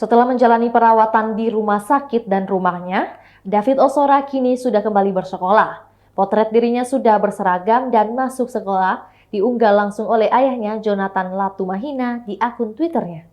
Setelah menjalani perawatan di rumah sakit dan rumahnya, David Ozora kini sudah kembali bersekolah. Potret dirinya sudah berseragam dan masuk sekolah diunggah langsung oleh ayahnya Jonathan Latumahina di akun Twitternya.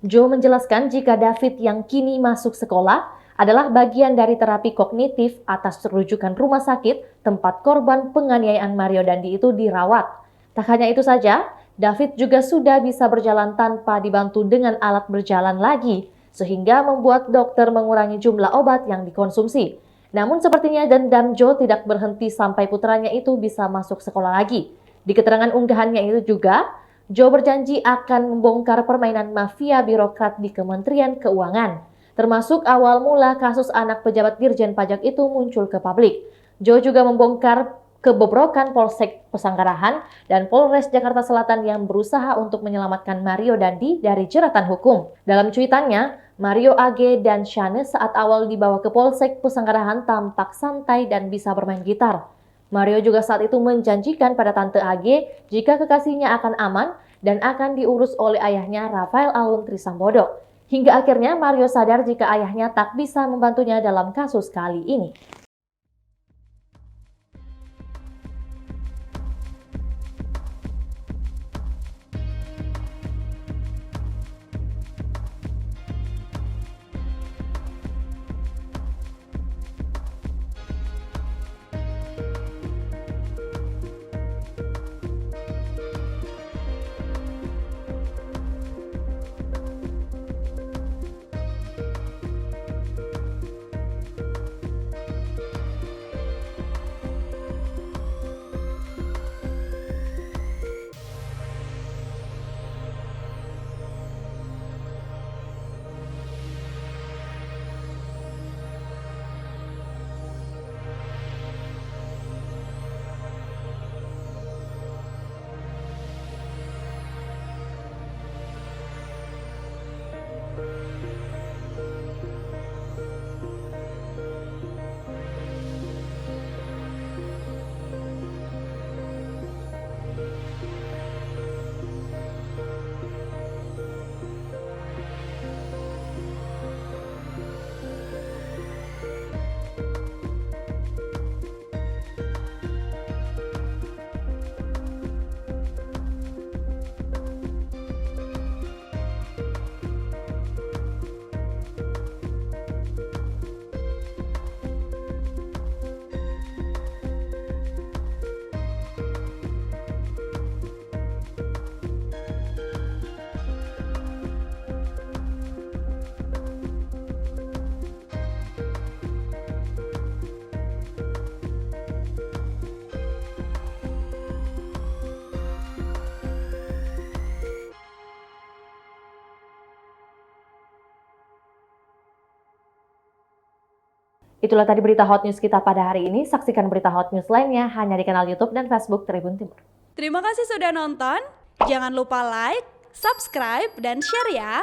Joe menjelaskan jika David yang kini masuk sekolah adalah bagian dari terapi kognitif atas rujukan rumah sakit tempat korban penganiayaan Mario Dandi itu dirawat. Tak hanya itu saja, David juga sudah bisa berjalan tanpa dibantu dengan alat berjalan lagi, sehingga membuat dokter mengurangi jumlah obat yang dikonsumsi. Namun sepertinya dendam Joe tidak berhenti sampai putranya itu bisa masuk sekolah lagi. Di keterangan unggahannya itu juga, Joe berjanji akan membongkar permainan mafia birokrat di Kementerian Keuangan, termasuk awal mula kasus anak pejabat Dirjen Pajak itu muncul ke publik. Joe juga membongkar kebobrokan Polsek Pesanggarahan dan Polres Jakarta Selatan yang berusaha untuk menyelamatkan Mario Dandi dari jeratan hukum. Dalam cuitannya, Mario AG dan Shane saat awal dibawa ke Polsek Pesanggarahan tampak santai dan bisa bermain gitar. Mario juga saat itu menjanjikan pada Tante AG jika kekasihnya akan aman dan akan diurus oleh ayahnya Rafael Alun Trisambodo. Hingga akhirnya Mario sadar jika ayahnya tak bisa membantunya dalam kasus kali ini. Itulah tadi berita hot news kita pada hari ini. Saksikan berita hot news lainnya hanya di kanal YouTube dan Facebook Tribun Timur. Terima kasih sudah nonton. Jangan lupa like, subscribe, dan share ya.